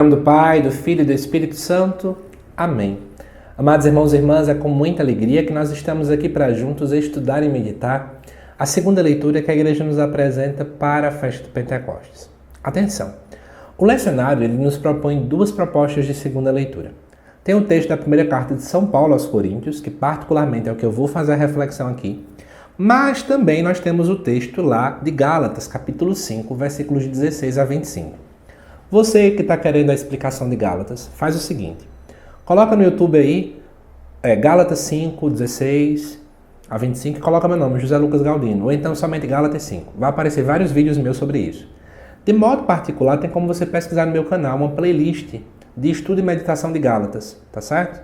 Em nome do Pai, do Filho e do Espírito Santo. Amém. Amados irmãos e irmãs, é com muita alegria que nós estamos aqui para juntos estudar e meditar a segunda leitura que a igreja nos apresenta para a festa do Pentecostes. Atenção! O lecionário ele nos propõe duas propostas de segunda leitura. Tem o texto da primeira carta de São Paulo aos Coríntios, que particularmente é o que eu vou fazer a reflexão aqui, mas também nós temos o texto lá de Gálatas, capítulo 5, versículos de 16 a 25. Você que está querendo a explicação de Gálatas, faz o seguinte, coloca no YouTube aí, Gálatas 5, 16 a 25 e coloca meu nome, José Lucas Galdino, ou então somente Gálatas 5. Vai aparecer vários vídeos meus sobre isso. De modo particular, tem como você pesquisar no meu canal uma playlist de estudo e meditação de Gálatas, tá certo?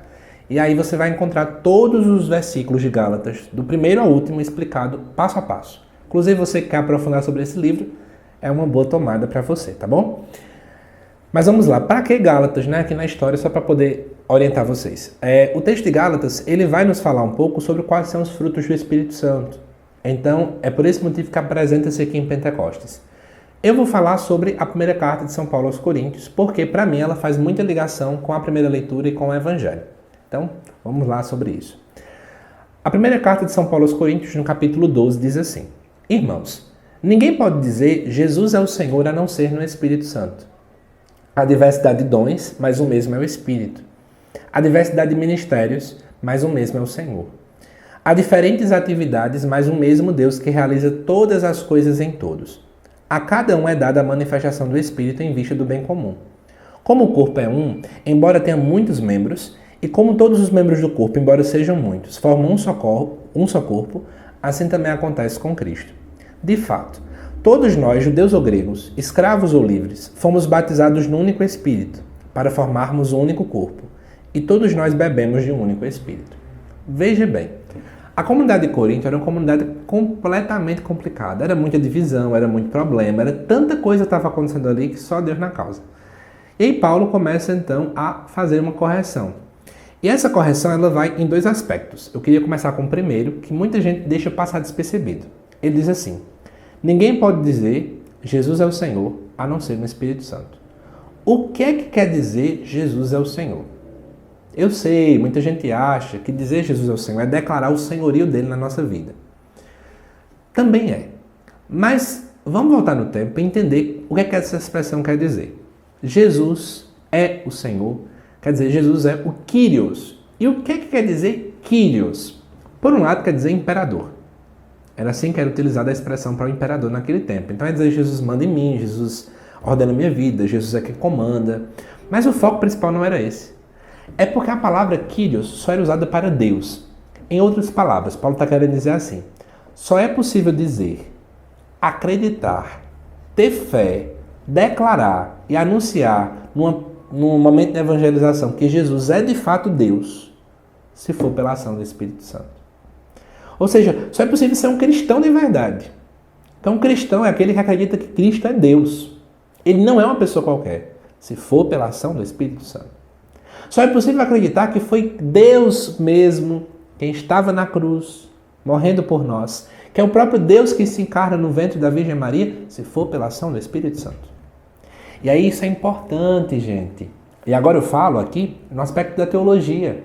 E aí você vai encontrar todos os versículos de Gálatas, do primeiro ao último, explicado passo a passo. Inclusive, você que quer aprofundar sobre esse livro, é uma boa tomada para você, tá bom? Mas vamos lá, para que Gálatas, né? Aqui na história, só para poder orientar vocês. O texto de Gálatas, ele vai nos falar um pouco sobre quais são os frutos do Espírito Santo. Então, é por esse motivo que apresenta-se aqui em Pentecostes. Eu vou falar sobre a primeira carta de São Paulo aos Coríntios, porque para mim ela faz muita ligação com a primeira leitura e com o Evangelho. Então, vamos lá sobre isso. A primeira carta de São Paulo aos Coríntios, no capítulo 12, diz assim: Irmãos, ninguém pode dizer Jesus é o Senhor a não ser no Espírito Santo. Há diversidade de dons, mas o mesmo é o Espírito. Há diversidade de ministérios, mas o mesmo é o Senhor. Há diferentes atividades, mas o mesmo Deus que realiza todas as coisas em todos. A cada um é dada a manifestação do Espírito em vista do bem comum. Como o corpo é um, embora tenha muitos membros, e como todos os membros do corpo, embora sejam muitos, formam um só corpo, assim também acontece com Cristo. De fato, todos nós, judeus ou gregos, escravos ou livres, fomos batizados no único Espírito, para formarmos um único corpo, e todos nós bebemos de um único Espírito. Veja bem, a comunidade de Corinto era uma comunidade completamente complicada, era muita divisão, era muito problema, era tanta coisa que estava acontecendo ali que só Deus na causa. E aí Paulo começa então a fazer uma correção. E essa correção ela vai em dois aspectos. Eu queria começar com o primeiro, que muita gente deixa passar despercebido. Ele diz assim: ninguém pode dizer Jesus é o Senhor a não ser no Espírito Santo. O que é que quer dizer Jesus é o Senhor? Eu sei, muita gente acha que dizer Jesus é o Senhor é declarar o senhorio dele na nossa vida. Também é. Mas vamos voltar no tempo e entender o que é que essa expressão quer dizer. Jesus é o Senhor, quer dizer, Jesus é o Kyrios. E o que é que quer dizer Kyrios? Por um lado, quer dizer imperador. Era assim que era utilizada a expressão para o imperador naquele tempo. Então, é dizer, Jesus manda em mim, Jesus ordena a minha vida, Jesus é quem comanda. Mas o foco principal não era esse. É porque a palavra Kyrios só era usada para Deus. Em outras palavras, Paulo está querendo dizer assim: só é possível dizer, acreditar, ter fé, declarar e anunciar num momento de evangelização que Jesus é de fato Deus, se for pela ação do Espírito Santo. Ou seja, só é possível ser um cristão de verdade. Então, um cristão é aquele que acredita que Cristo é Deus. Ele não é uma pessoa qualquer, se for pela ação do Espírito Santo. Só é possível acreditar que foi Deus mesmo quem estava na cruz, morrendo por nós, que é o próprio Deus que se encarna no ventre da Virgem Maria, se for pela ação do Espírito Santo. E aí isso é importante, gente. E agora eu falo aqui no aspecto da teologia.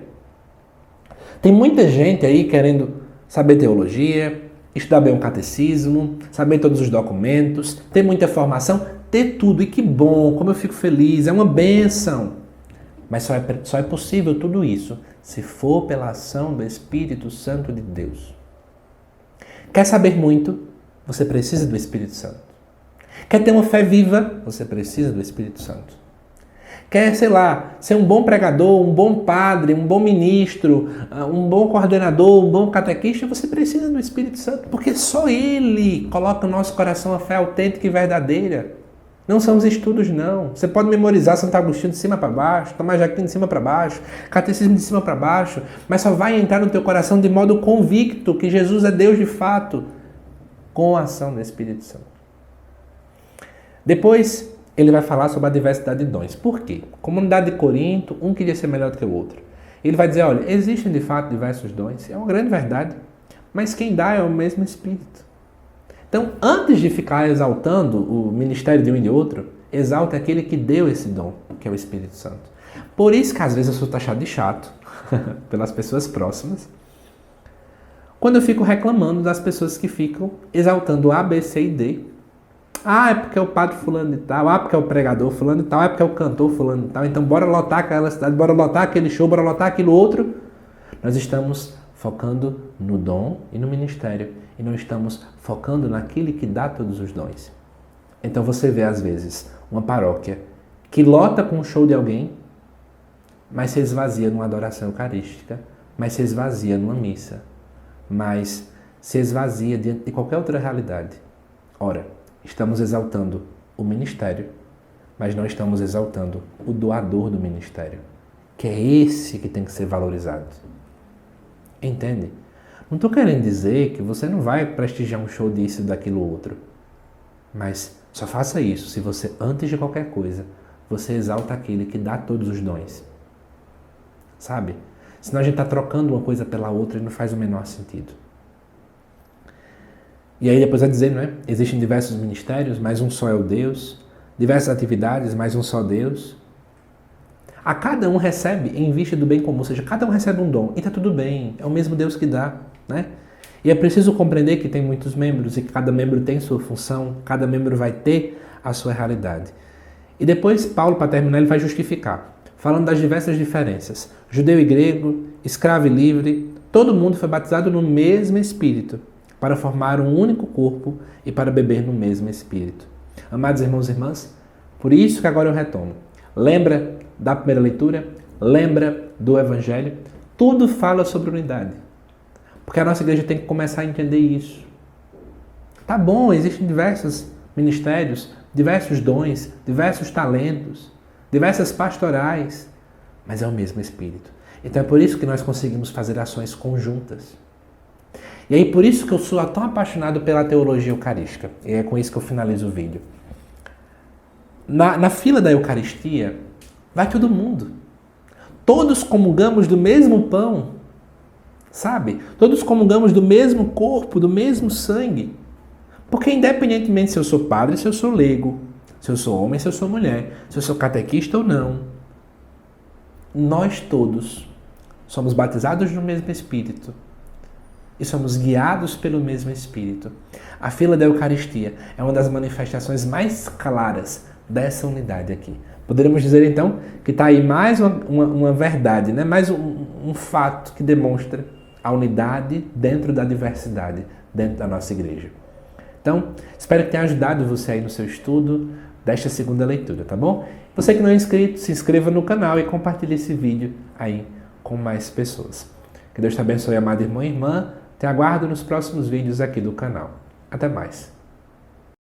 Tem muita gente aí querendo saber teologia, estudar bem o catecismo, saber todos os documentos, ter muita formação, ter tudo. E que bom, como eu fico feliz, é uma bênção. Mas só é possível tudo isso se for pela ação do Espírito Santo de Deus. Quer saber muito? Você precisa do Espírito Santo. Quer ter uma fé viva? Você precisa do Espírito Santo. Quer, sei lá, ser um bom pregador, um bom padre, um bom ministro, um bom coordenador, um bom catequista? Você precisa do Espírito Santo, porque só Ele coloca no nosso coração a fé autêntica e verdadeira. Não são os estudos, não. Você pode memorizar Santo Agostinho de cima para baixo, Tomás de Aquino de cima para baixo, Catecismo de cima para baixo, mas só vai entrar no teu coração de modo convicto que Jesus é Deus de fato, com a ação do Espírito Santo. Depois, ele vai falar sobre a diversidade de dons. Por quê? Comunidade de Corinto, um queria ser melhor do que o outro. Ele vai dizer, olha, existem de fato diversos dons, é uma grande verdade, mas quem dá é o mesmo Espírito. Então, antes de ficar exaltando o ministério de um e de outro, exalta aquele que deu esse dom, que é o Espírito Santo. Por isso que às vezes eu sou taxado de chato pelas pessoas próximas, quando eu fico reclamando das pessoas que ficam exaltando A, B, C e D. Ah, é porque é o padre fulano e tal, ah, porque é o pregador fulano e tal, é porque é o cantor fulano e tal, então bora lotar aquela cidade, bora lotar aquele show, bora lotar aquilo outro. Nós estamos focando no dom e no ministério, e não estamos focando naquele que dá todos os dons. Então você vê às vezes uma paróquia que lota com o show de alguém, mas se esvazia numa adoração eucarística, mas se esvazia numa missa, mas se esvazia diante de qualquer outra realidade. Ora, estamos exaltando o ministério, mas não estamos exaltando o doador do ministério, que é esse que tem que ser valorizado. Entende? Não estou querendo dizer que você não vai prestigiar um show disso e daquilo outro, mas só faça isso se você, antes de qualquer coisa, você exalta aquele que dá todos os dons. Sabe? Senão a gente está trocando uma coisa pela outra e não faz o menor sentido. E aí depois vai dizer, não é? Existem diversos ministérios, mas um só é o Deus. Diversas atividades, mas um só Deus. A cada um recebe em vista do bem comum, ou seja, cada um recebe um dom. E está tudo bem, é o mesmo Deus que dá, né? E é preciso compreender que tem muitos membros e que cada membro tem sua função, cada membro vai ter a sua realidade. E depois Paulo, para terminar, ele vai justificar, falando das diversas diferenças. Judeu e grego, escravo e livre, todo mundo foi batizado no mesmo Espírito, para formar um único corpo e para beber no mesmo Espírito. Amados irmãos e irmãs, por isso que agora eu retomo. Lembra da primeira leitura? Lembra do Evangelho? Tudo fala sobre unidade. Porque a nossa igreja tem que começar a entender isso. Tá bom, existem diversos ministérios, diversos dons, diversos talentos, diversas pastorais, mas é o mesmo Espírito. Então é por isso que nós conseguimos fazer ações conjuntas. E aí por isso que eu sou tão apaixonado pela teologia eucarística. E é com isso que eu finalizo o vídeo. Na fila da Eucaristia, vai todo mundo. Todos comungamos do mesmo pão, sabe? Todos comungamos do mesmo corpo, do mesmo sangue. Porque independentemente se eu sou padre, se eu sou leigo, se eu sou homem, se eu sou mulher, se eu sou catequista ou não, nós todos somos batizados no mesmo Espírito e somos guiados pelo mesmo Espírito. A fila da Eucaristia é uma das manifestações mais claras dessa unidade aqui. Poderíamos dizer então que está aí mais uma verdade, né? Mais um fato que demonstra a unidade dentro da diversidade, dentro da nossa igreja. Então, espero que tenha ajudado você aí no seu estudo desta segunda leitura, tá bom? Você que não é inscrito, se inscreva no canal e compartilhe esse vídeo aí com mais pessoas. Que Deus te abençoe, amado irmão e irmã. Te aguardo nos próximos vídeos aqui do canal. Até mais.